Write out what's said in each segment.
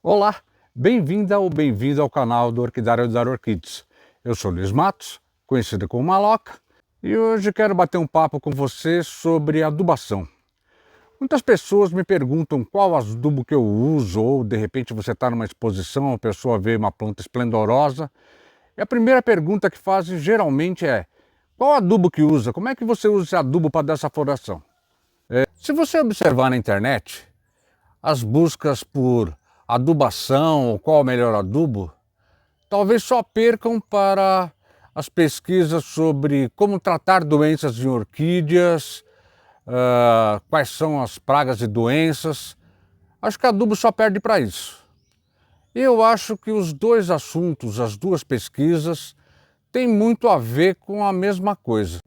Olá, bem-vinda ou bem-vindo ao canal do Orquidário das Orquídeas. Eu sou Luiz Matos, conhecido como Maloca, e hoje quero bater um papo com você sobre adubação. Muitas pessoas me perguntam qual adubo que eu uso, ou de repente você está numa exposição, a pessoa vê uma planta esplendorosa, e a primeira pergunta que fazem geralmente é: qual adubo que usa? Como é que você usa esse adubo para dar essa floração? Se você observar na internet, as buscas por adubação ou qual o melhor adubo, talvez só percam para as pesquisas sobre como tratar doenças em orquídeas, quais são as pragas e doenças. Acho que adubo só perde para isso. Eu acho que os dois assuntos, as duas pesquisas, têm muito a ver com a mesma coisa.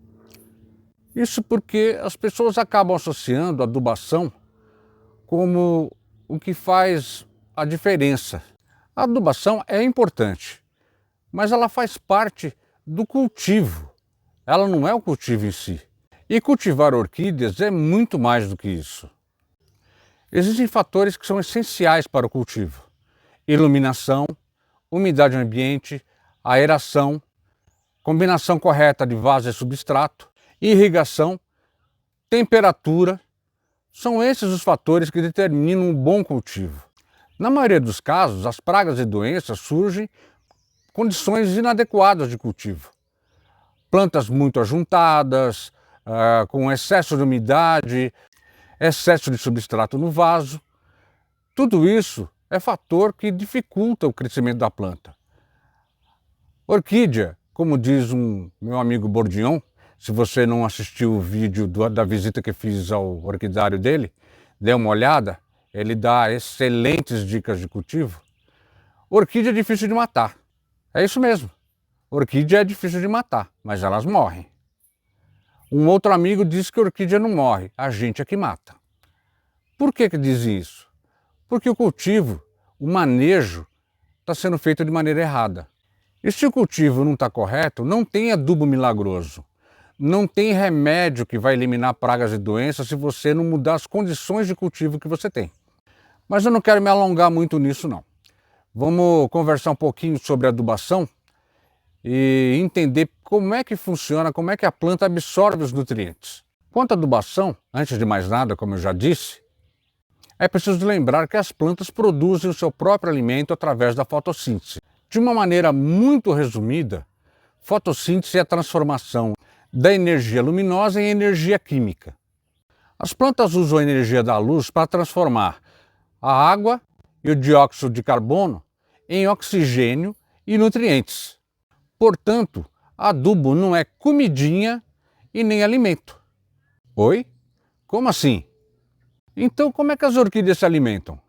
Isso porque as pessoas acabam associando a adubação como o que faz a diferença. A adubação é importante, mas ela faz parte do cultivo. Ela não é o cultivo em si. E cultivar orquídeas é muito mais do que isso. Existem fatores que são essenciais para o cultivo: iluminação, umidade ambiente, aeração, combinação correta de vaso e substrato, irrigação, temperatura. São esses os fatores que determinam um bom cultivo. Na maioria dos casos, as pragas e doenças surgem condições inadequadas de cultivo. Plantas muito ajuntadas, com excesso de umidade, excesso de substrato no vaso. Tudo isso é fator que dificulta o crescimento da planta. Orquídea, como diz um meu amigo Bourdion, se você não assistiu o vídeo da visita que fiz ao orquidário dele, dê uma olhada, ele dá excelentes dicas de cultivo. Orquídea é difícil de matar. É isso mesmo. Orquídea é difícil de matar, mas elas morrem. Um outro amigo diz que orquídea não morre, a gente é que mata. Por que diz isso? Porque o cultivo, o manejo, está sendo feito de maneira errada. E se o cultivo não está correto, não tem adubo milagroso. Não tem remédio que vai eliminar pragas e doenças se você não mudar as condições de cultivo que você tem. Mas eu não quero me alongar muito nisso não. Vamos conversar um pouquinho sobre adubação e entender como é que funciona, como é que a planta absorve os nutrientes. Quanto à adubação, antes de mais nada, como eu já disse, é preciso lembrar que as plantas produzem o seu próprio alimento através da fotossíntese. De uma maneira muito resumida, fotossíntese é a transformação da energia luminosa em energia química. As plantas usam a energia da luz para transformar a água e o dióxido de carbono em oxigênio e nutrientes. Portanto, adubo não é comidinha e nem alimento. Oi? Como assim? Então, como é que as orquídeas se alimentam?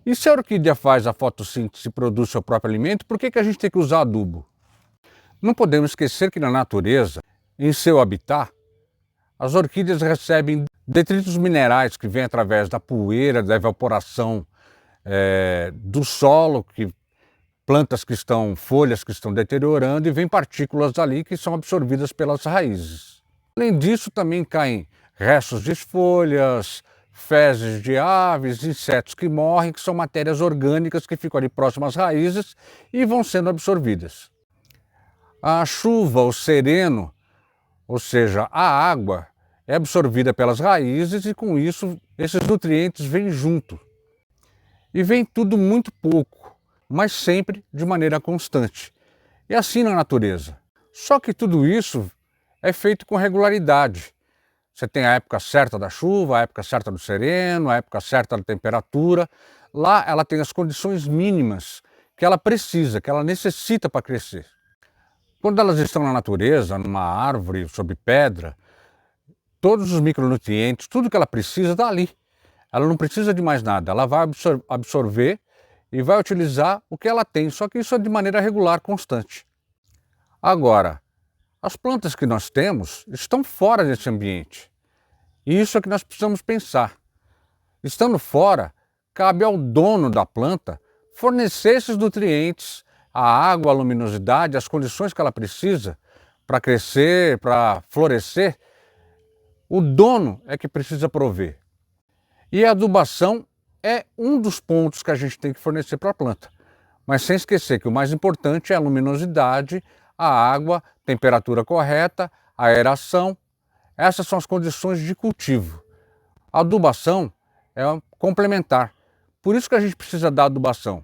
E se a orquídea faz a fotossíntese e produz seu próprio alimento, por que a gente tem que usar adubo? Não podemos esquecer que na natureza, em seu habitat, as orquídeas recebem detritos minerais que vêm através da poeira, da evaporação do solo, plantas que estão, folhas que estão deteriorando, e vem partículas ali que são absorvidas pelas raízes. Além disso, também caem restos de folhas, fezes de aves, insetos que morrem, que são matérias orgânicas que ficam ali próximas às raízes e vão sendo absorvidas. A chuva, o sereno, ou seja, a água, é absorvida pelas raízes e com isso esses nutrientes vêm junto. E vem tudo muito pouco, mas sempre de maneira constante. E assim na natureza. Só que tudo isso é feito com regularidade. Você tem a época certa da chuva, a época certa do sereno, a época certa da temperatura. Lá ela tem as condições mínimas que ela precisa, que ela necessita para crescer. Quando elas estão na natureza, numa árvore, sob pedra, todos os micronutrientes, tudo que ela precisa está ali. Ela não precisa de mais nada, ela vai absorver e vai utilizar o que ela tem, só que isso é de maneira regular, constante. Agora, as plantas que nós temos estão fora desse ambiente. E isso é que nós precisamos pensar. Estando fora, cabe ao dono da planta fornecer esses nutrientes, a água, a luminosidade, as condições que ela precisa para crescer, para florescer. O dono é que precisa prover. E a adubação é um dos pontos que a gente tem que fornecer para a planta. Mas sem esquecer que o mais importante é a luminosidade, a água, temperatura correta, a aeração. Essas são as condições de cultivo. A adubação é complementar. Por isso que a gente precisa da adubação.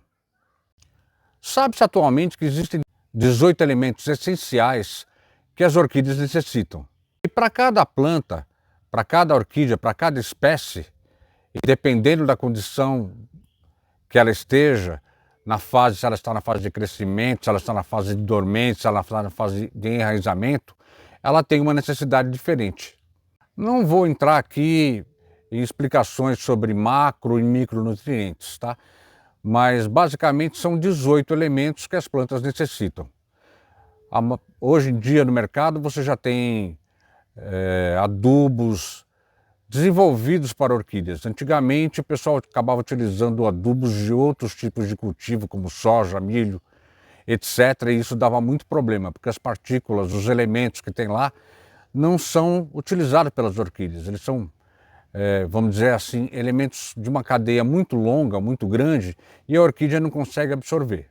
Sabe-se atualmente que existem 18 elementos essenciais que as orquídeas necessitam. E para cada planta, para cada orquídea, para cada espécie, e dependendo da condição que ela esteja, se ela está na fase de crescimento, se ela está na fase de dormência, se ela está na fase de enraizamento, ela tem uma necessidade diferente. Não vou entrar aqui em explicações sobre macro e micronutrientes, tá? Mas basicamente são 18 elementos que as plantas necessitam. Hoje em dia no mercado você já tem adubos desenvolvidos para orquídeas. Antigamente o pessoal acabava utilizando adubos de outros tipos de cultivo, como soja, milho, etc. E isso dava muito problema, porque as partículas, os elementos que tem lá, não são utilizados pelas orquídeas. Eles são, vamos dizer assim, elementos de uma cadeia muito longa, muito grande, e a orquídea não consegue absorver.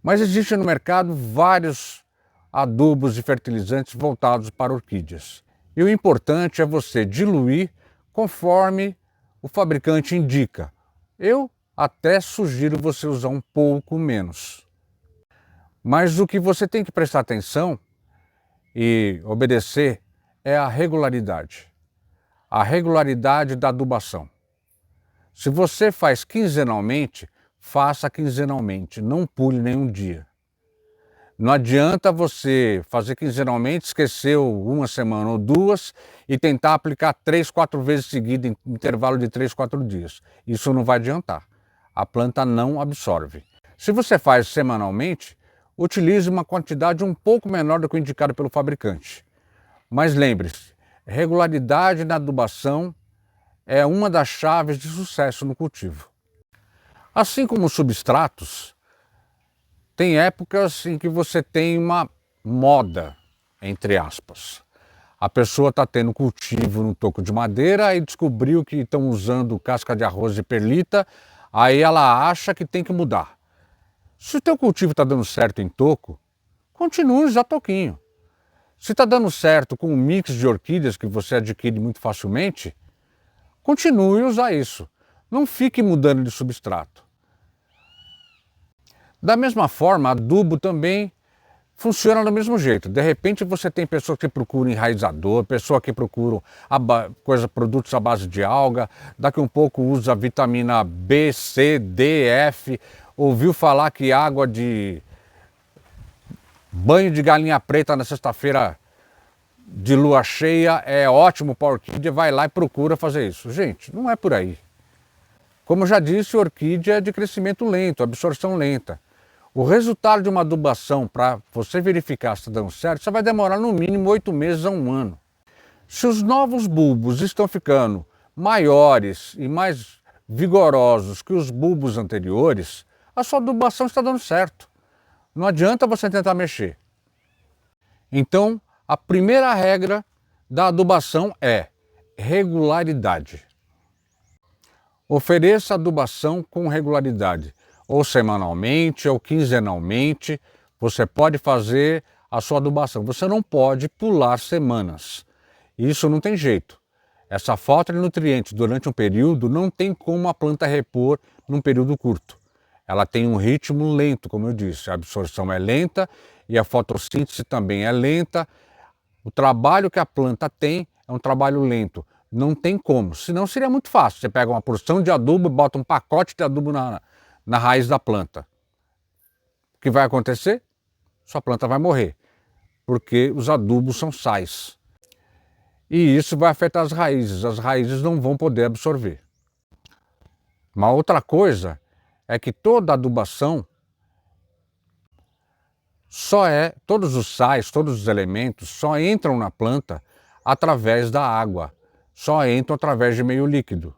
Mas existem no mercado vários adubos e fertilizantes voltados para orquídeas. E o importante é você diluir conforme o fabricante indica. Eu até sugiro você usar um pouco menos. Mas o que você tem que prestar atenção e obedecer é a regularidade. A regularidade da adubação. Se você faz quinzenalmente, faça quinzenalmente, não pule nenhum dia. Não adianta você fazer quinzenalmente, esqueceu uma semana ou duas e tentar aplicar 3, 4 vezes seguidas em intervalo de 3, 4 dias. Isso não vai adiantar. A planta não absorve. Se você faz semanalmente, utilize uma quantidade um pouco menor do que o indicado pelo fabricante. Mas lembre-se, regularidade na adubação é uma das chaves de sucesso no cultivo. Assim como os substratos, tem épocas em que você tem uma moda, entre aspas. A pessoa está tendo cultivo no toco de madeira e descobriu que estão usando casca de arroz e perlita, aí ela acha que tem que mudar. Se o teu cultivo está dando certo em toco, continue a usar toquinho. Se está dando certo com um mix de orquídeas que você adquire muito facilmente, continue a usar isso. Não fique mudando de substrato. Da mesma forma, adubo também funciona do mesmo jeito. De repente você tem pessoas que procuram enraizador, pessoas que procuram produtos à base de alga, daqui um pouco usa vitamina B, C, D, F, ouviu falar que água de banho de galinha preta na sexta-feira de lua cheia é ótimo para a orquídea, vai lá e procura fazer isso. Gente, não é por aí. Como eu já disse, orquídea é de crescimento lento, absorção lenta. O resultado de uma adubação, para você verificar se está dando certo, você vai demorar no mínimo 8 meses a 1 ano. Se os novos bulbos estão ficando maiores e mais vigorosos que os bulbos anteriores, a sua adubação está dando certo. Não adianta você tentar mexer. Então, a primeira regra da adubação é regularidade. Ofereça adubação com regularidade. Ou semanalmente, ou quinzenalmente, você pode fazer a sua adubação. Você não pode pular semanas. Isso não tem jeito. Essa falta de nutrientes durante um período não tem como a planta repor num período curto. Ela tem um ritmo lento, como eu disse. A absorção é lenta e a fotossíntese também é lenta. O trabalho que a planta tem é um trabalho lento. Não tem como, senão seria muito fácil. Você pega uma porção de adubo e bota um pacote de adubo na raiz da planta. O que vai acontecer? Sua planta vai morrer, porque os adubos são sais. E isso vai afetar as raízes não vão poder absorver. Uma outra coisa é que toda adubação todos os sais, todos os elementos só entram na planta através da água, só entram através de meio líquido.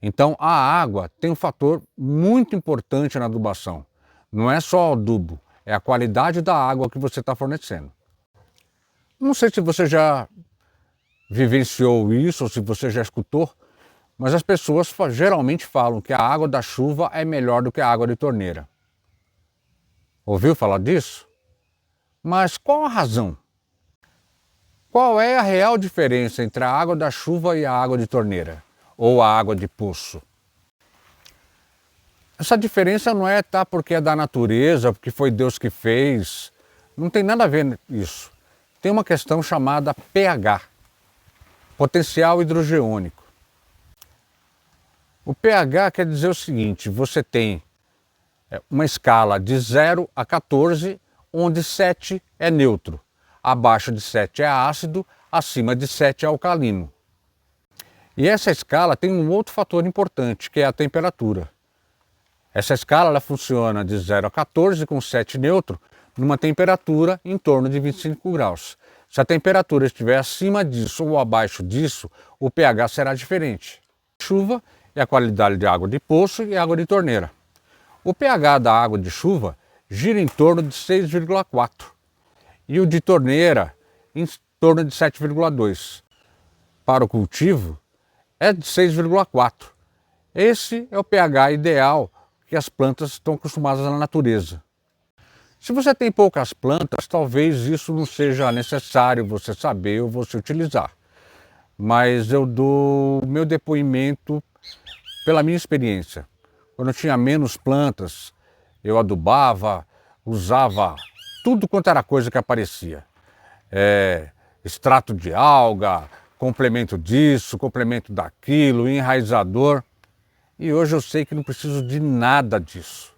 Então a água tem um fator muito importante na adubação. Não é só o adubo, é a qualidade da água que você está fornecendo. Não sei se você já vivenciou isso ou se você já escutou, mas as pessoas geralmente falam que a água da chuva é melhor do que a água de torneira. Ouviu falar disso? Mas qual a razão? Qual é a real diferença entre a água da chuva e a água de torneira? Ou a água de poço? Essa diferença não é porque é da natureza, porque foi Deus que fez. Não tem nada a ver isso. Tem uma questão chamada pH, potencial hidrogeônico. O pH quer dizer o seguinte: você tem uma escala de 0 a 14, onde 7 é neutro. Abaixo de 7 é ácido, acima de 7 é alcalino. E essa escala tem um outro fator importante, que é a temperatura. Essa escala ela funciona de 0 a 14, com 7 neutro, numa temperatura em torno de 25 graus. Se a temperatura estiver acima disso ou abaixo disso, o pH será diferente. Chuva é a qualidade de água de poço e água de torneira. O pH da água de chuva gira em torno de 6,4 e o de torneira em torno de 7,2. Para o cultivo é de 6,4. Esse é o pH ideal que as plantas estão acostumadas na natureza. Se você tem poucas plantas, talvez isso não seja necessário você saber ou você utilizar. Mas eu dou meu depoimento pela minha experiência. Quando eu tinha menos plantas, eu adubava, usava tudo quanto era coisa que aparecia. Extrato de alga, complemento disso, complemento daquilo, enraizador. E hoje eu sei que não preciso de nada disso.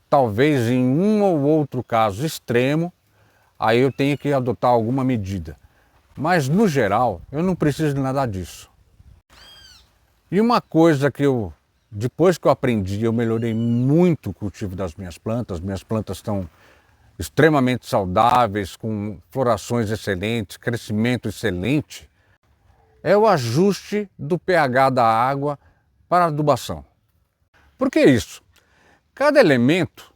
Talvez em um ou outro caso extremo, aí eu tenha que adotar alguma medida. Mas no geral, eu não preciso de nada disso. E uma coisa que depois que eu aprendi, eu melhorei muito o cultivo das minhas plantas estão extremamente saudáveis, com florações excelentes, crescimento excelente, é o ajuste do pH da água para a adubação. Por que isso? Cada elemento,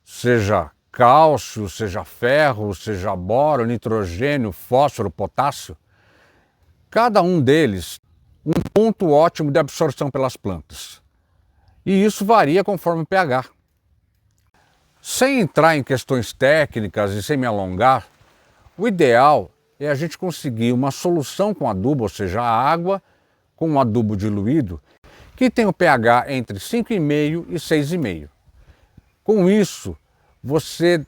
seja cálcio, seja ferro, seja boro, nitrogênio, fósforo, potássio, cada um deles um ponto ótimo de absorção pelas plantas. E isso varia conforme o pH. Sem entrar em questões técnicas e sem me alongar, o ideal é a gente conseguir uma solução com adubo, ou seja, a água com um adubo diluído, que tem o pH entre 5,5 e 6,5. Com isso, você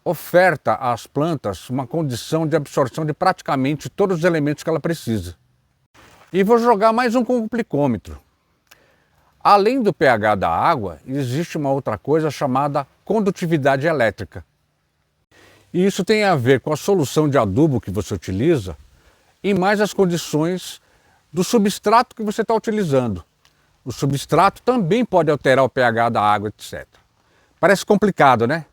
oferta às plantas uma condição de absorção de praticamente todos os elementos que ela precisa. E vou jogar mais um complicômetro. Além do pH da água, existe uma outra coisa chamada condutividade elétrica. E isso tem a ver com a solução de adubo que você utiliza e mais as condições do substrato que você está utilizando. O substrato também pode alterar o pH da água, etc. Parece complicado, né?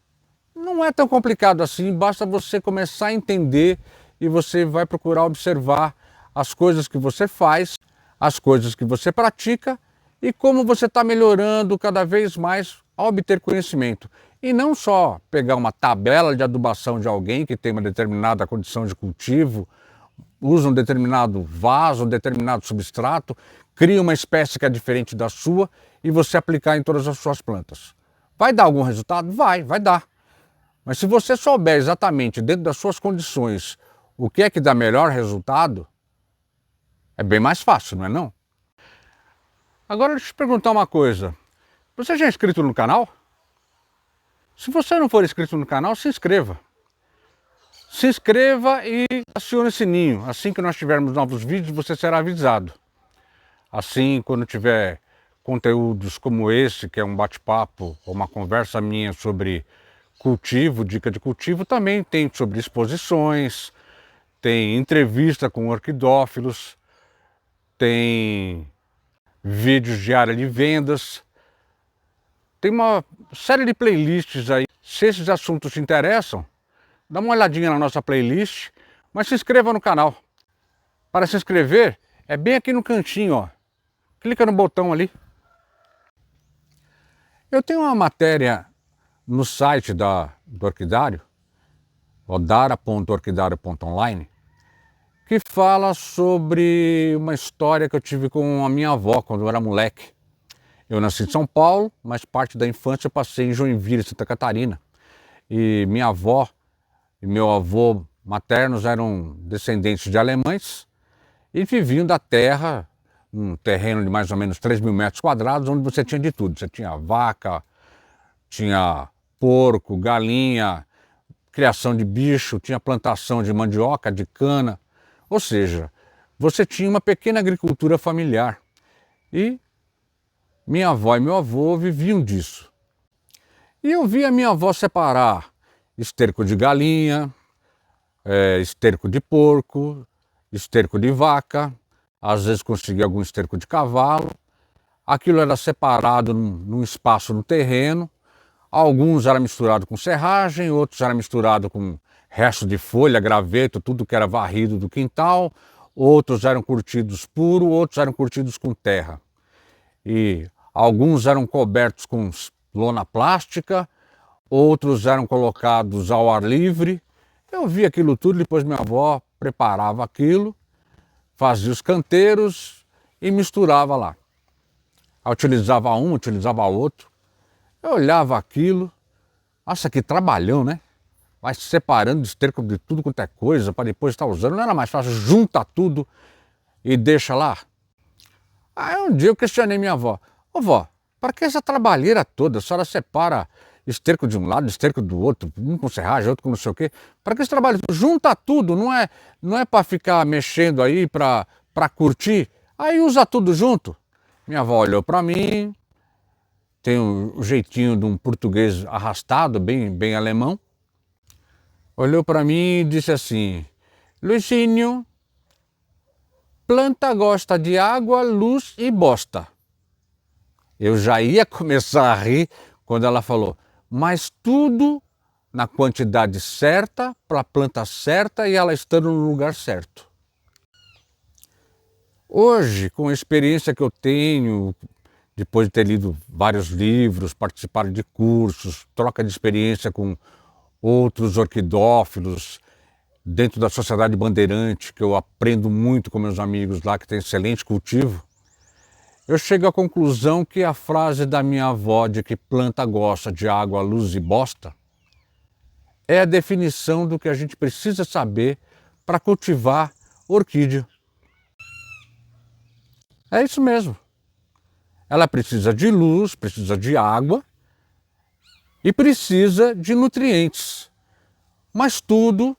Não é tão complicado assim, basta você começar a entender e você vai procurar observar as coisas que você faz, as coisas que você pratica e como você está melhorando cada vez mais ao obter conhecimento. E não só pegar uma tabela de adubação de alguém que tem uma determinada condição de cultivo, usa um determinado vaso, um determinado substrato, cria uma espécie que é diferente da sua e você aplicar em todas as suas plantas. Vai dar algum resultado? Vai dar. Mas se você souber exatamente, dentro das suas condições, o que é que dá melhor resultado, é bem mais fácil, não é não? Agora deixa eu te perguntar uma coisa. Você já é inscrito no canal? Se você não for inscrito no canal, se inscreva. Se inscreva e acione o sininho. Assim que nós tivermos novos vídeos, você será avisado. Assim, quando tiver conteúdos como esse, que é um bate-papo ou uma conversa minha sobre cultivo, dica de cultivo, também tem sobre exposições, tem entrevista com orquidófilos, tem vídeos de área de vendas, tem uma série de playlists aí. Se esses assuntos te interessam, dá uma olhadinha na nossa playlist, mas se inscreva no canal. Para se inscrever, é bem aqui no cantinho, ó. Clica no botão ali. Eu tenho uma matéria no site do Orquidário, odara.orquidario.online, que fala sobre uma história que eu tive com a minha avó quando eu era moleque. Eu nasci em São Paulo, mas parte da infância eu passei em Joinville, Santa Catarina. E minha avó e meu avô maternos eram descendentes de alemães e viviam da terra, um terreno de mais ou menos 3.000 metros quadrados, onde você tinha de tudo. Você tinha vaca, tinha porco, galinha, criação de bicho, tinha plantação de mandioca, de cana. Ou seja, você tinha uma pequena agricultura familiar. E minha avó e meu avô viviam disso. E eu vi a minha avó separar esterco de galinha, esterco de porco, esterco de vaca, às vezes conseguia algum esterco de cavalo. Aquilo era separado num espaço no terreno. Alguns era misturado com serragem, outros era misturado com resto de folha, graveto, tudo que era varrido do quintal. Outros eram curtidos puro, outros eram curtidos com terra. E alguns eram cobertos com lona plástica, outros eram colocados ao ar livre. Eu vi aquilo tudo, depois minha avó preparava aquilo, fazia os canteiros e misturava lá. Aí utilizava um, utilizava outro. Eu olhava aquilo, nossa, que trabalhão, né? Vai separando esterco de tudo quanto é coisa para depois estar usando. Não era mais fácil, junta tudo e deixa lá. Aí um dia eu questionei minha avó. Ô vó, para que essa trabalheira toda? A senhora separa esterco de um lado, esterco do outro, um com serragem, outro com não sei o quê. Para que esse trabalho? Junta tudo, não é para ficar mexendo aí, para curtir. Aí usa tudo junto. Minha avó olhou para mim, tem um jeitinho de um português arrastado, bem alemão. Olhou para mim e disse assim: Luizinho, planta gosta de água, luz e bosta. Eu já ia começar a rir quando ela falou, mas tudo na quantidade certa, para a planta certa e ela estando no lugar certo. Hoje, com a experiência que eu tenho, depois de ter lido vários livros, participado de cursos, troca de experiência com outros orquidófilos, dentro da Sociedade Bandeirante, que eu aprendo muito com meus amigos lá, que tem excelente cultivo, eu chego à conclusão que a frase da minha avó de que planta gosta de água, luz e bosta é a definição do que a gente precisa saber para cultivar orquídea. É isso mesmo. Ela precisa de luz, precisa de água e precisa de nutrientes. Mas tudo,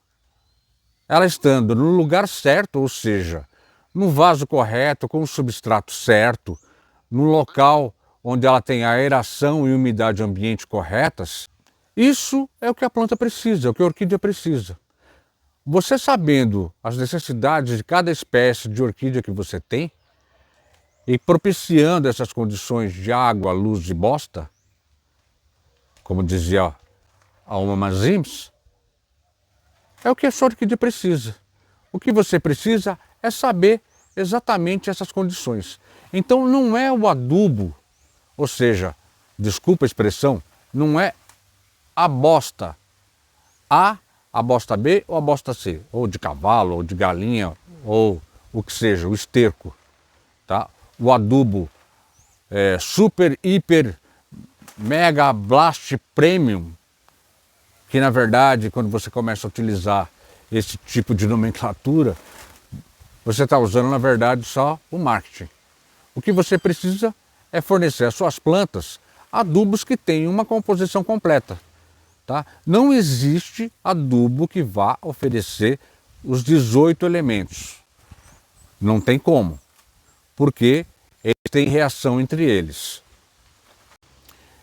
ela estando no lugar certo, ou seja, no vaso correto, com o substrato certo, no local onde ela tem a aeração e umidade ambiente corretas, isso é o que a planta precisa, é o que a orquídea precisa. Você sabendo as necessidades de cada espécie de orquídea que você tem e propiciando essas condições de água, luz e bosta, como dizia a Uma Mazims, é o que a sua orquídea precisa. O que você precisa é saber exatamente essas condições. Então não é o adubo, ou seja, desculpa a expressão, não é a bosta A, a bosta B ou a bosta C, ou de cavalo, ou de galinha, ou o que seja, o esterco. Tá? O adubo super, hiper, mega, blast, premium, que na verdade, quando você começa a utilizar esse tipo de nomenclatura, você está usando na verdade só o marketing. O que você precisa é fornecer às suas plantas adubos que tenham uma composição completa. Tá? Não existe adubo que vá oferecer os 18 elementos. Não tem como, porque eles têm reação entre eles.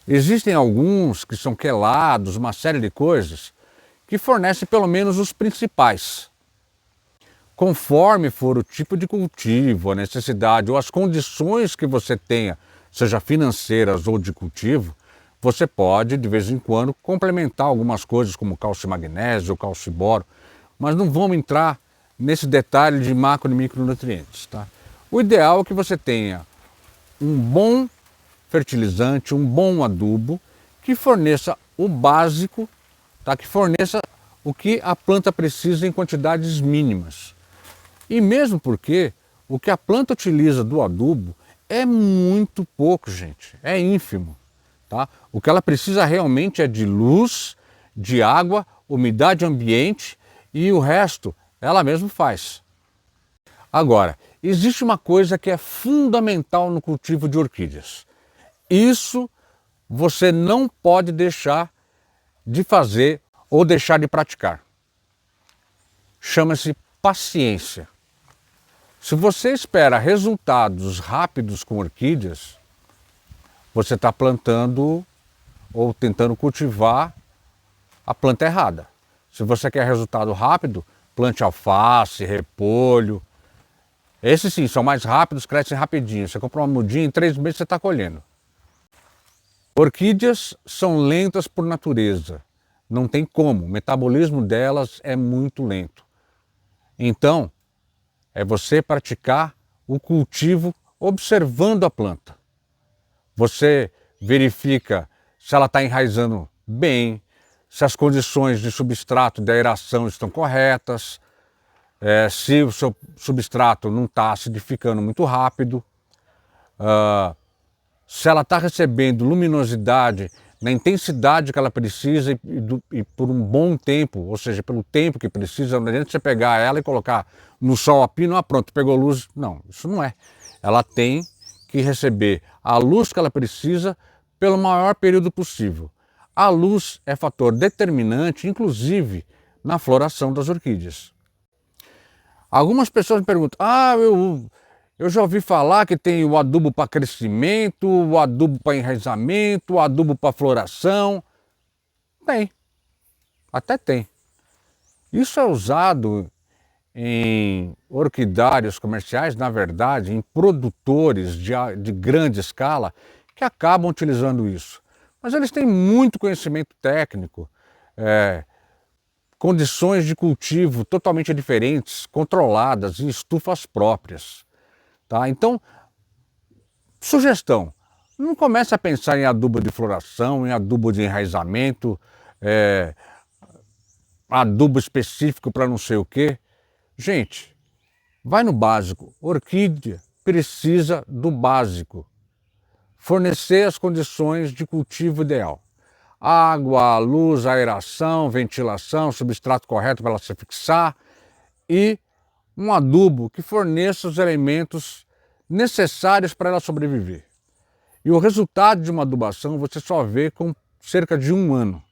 Existem alguns que são quelados, uma série de coisas, que fornecem pelo menos os principais. Conforme for o tipo de cultivo, a necessidade ou as condições que você tenha, seja financeiras ou de cultivo, você pode, de vez em quando, complementar algumas coisas como cálcio e magnésio, cálcio e boro, mas não vamos entrar nesse detalhe de macro e micronutrientes. Tá? O ideal é que você tenha um bom fertilizante, um bom adubo, que forneça o básico, tá? Que forneça o que a planta precisa em quantidades mínimas. E mesmo porque o que a planta utiliza do adubo é muito pouco, gente, é ínfimo. Tá? O que ela precisa realmente é de luz, de água, umidade ambiente e o resto ela mesma faz. Agora, existe uma coisa que é fundamental no cultivo de orquídeas. Isso você não pode deixar de fazer ou deixar de praticar. Chama-se paciência. Se você espera resultados rápidos com orquídeas, você está plantando ou tentando cultivar a planta errada. Se você quer resultado rápido, plante alface, repolho. Esses sim, são mais rápidos, crescem rapidinho. Você compra uma mudinha, em 3 meses você está colhendo. Orquídeas são lentas por natureza. Não tem como, o metabolismo delas é muito lento. Então, é você praticar o cultivo observando a planta. Você verifica se ela está enraizando bem, se as condições de substrato de aeração estão corretas, se o seu substrato não está acidificando muito rápido, se ela está recebendo luminosidade na intensidade que ela precisa e por um bom tempo, ou seja, pelo tempo que precisa. Não adianta você pegar ela e colocar no sol a pino, pronto, pegou luz. Não, isso não é. Ela tem que receber a luz que ela precisa pelo maior período possível. A luz é fator determinante, inclusive, na floração das orquídeas. Algumas pessoas me perguntam, eu já ouvi falar que tem o adubo para crescimento, o adubo para enraizamento, o adubo para floração. Tem, até tem. Isso é usado em orquidários comerciais, na verdade, em produtores de grande escala que acabam utilizando isso. Mas eles têm muito conhecimento técnico, condições de cultivo totalmente diferentes, controladas em estufas próprias. Tá? Então, sugestão, não comece a pensar em adubo de floração, em adubo de enraizamento, adubo específico para não sei o quê. Gente, vai no básico. Orquídea precisa do básico. Fornecer as condições de cultivo ideal. Água, luz, aeração, ventilação, substrato correto para ela se fixar e um adubo que forneça os elementos necessários para ela sobreviver. E o resultado de uma adubação você só vê com cerca de 1 ano.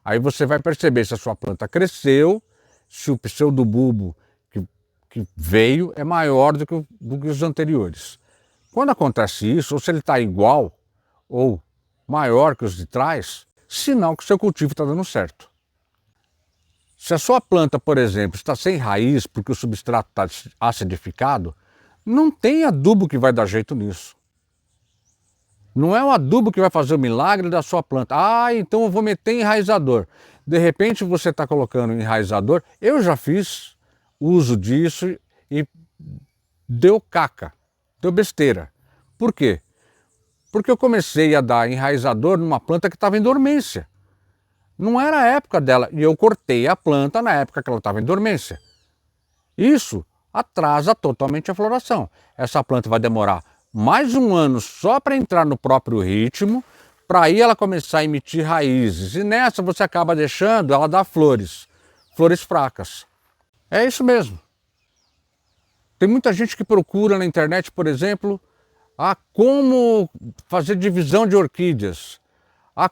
Aí você vai perceber se a sua planta cresceu, se o pseudobulbo que veio é maior do que os anteriores. Quando acontece isso, ou se ele está igual ou maior que os de trás, sinal que o seu cultivo está dando certo. Se a sua planta, por exemplo, está sem raiz porque o substrato está acidificado, não tem adubo que vai dar jeito nisso. Não é o adubo que vai fazer o milagre da sua planta. Então eu vou meter enraizador. De repente você está colocando enraizador. Eu já fiz uso disso e deu caca, deu besteira. Por quê? Porque eu comecei a dar enraizador numa planta que estava em dormência. Não era a época dela e eu cortei a planta na época que ela estava em dormência. Isso atrasa totalmente a floração. Essa planta vai demorar mais 1 ano só para entrar no próprio ritmo, para aí ela começar a emitir raízes. E nessa você acaba deixando ela dar flores, flores fracas. É isso mesmo. Tem muita gente que procura na internet, por exemplo, como fazer divisão de orquídeas,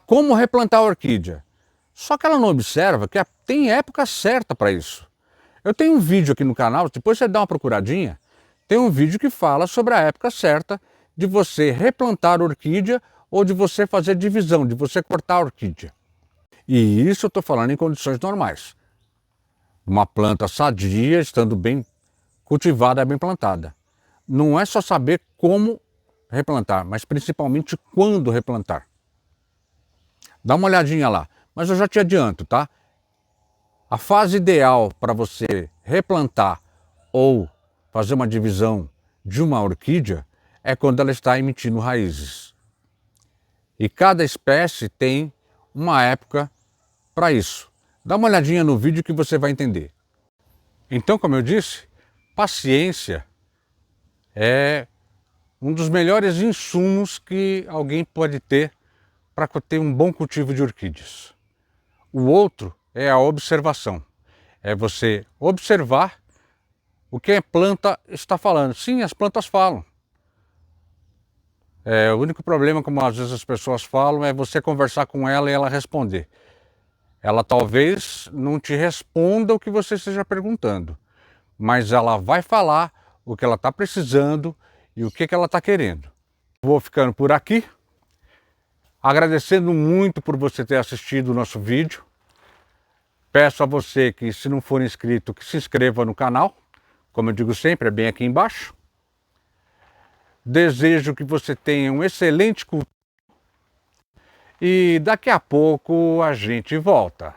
como replantar a orquídea. Só que ela não observa que tem época certa para isso. Eu tenho um vídeo aqui no canal, depois você dá uma procuradinha, tem um vídeo que fala sobre a época certa de você replantar a orquídea ou de você fazer divisão, de você cortar a orquídea. E isso eu estou falando em condições normais. Uma planta sadia, estando bem cultivada, bem plantada. Não é só saber como replantar, mas principalmente quando replantar. Dá uma olhadinha lá. Mas eu já te adianto, tá? A fase ideal para você replantar ou fazer uma divisão de uma orquídea é quando ela está emitindo raízes. E cada espécie tem uma época para isso. Dá uma olhadinha no vídeo que você vai entender. Então, como eu disse, paciência é um dos melhores insumos que alguém pode ter para ter um bom cultivo de orquídeas. O outro é a observação. É você observar o que a planta está falando. Sim, as plantas falam. O único problema, como às vezes as pessoas falam, é você conversar com ela e ela responder. Ela talvez não te responda o que você esteja perguntando, mas ela vai falar o que ela está precisando e o que ela está querendo. Vou ficando por aqui, agradecendo muito por você ter assistido o nosso vídeo. Peço a você que, se não for inscrito, que se inscreva no canal. Como eu digo sempre, é bem aqui embaixo. Desejo que você tenha um excelente cultivo. E daqui a pouco a gente volta.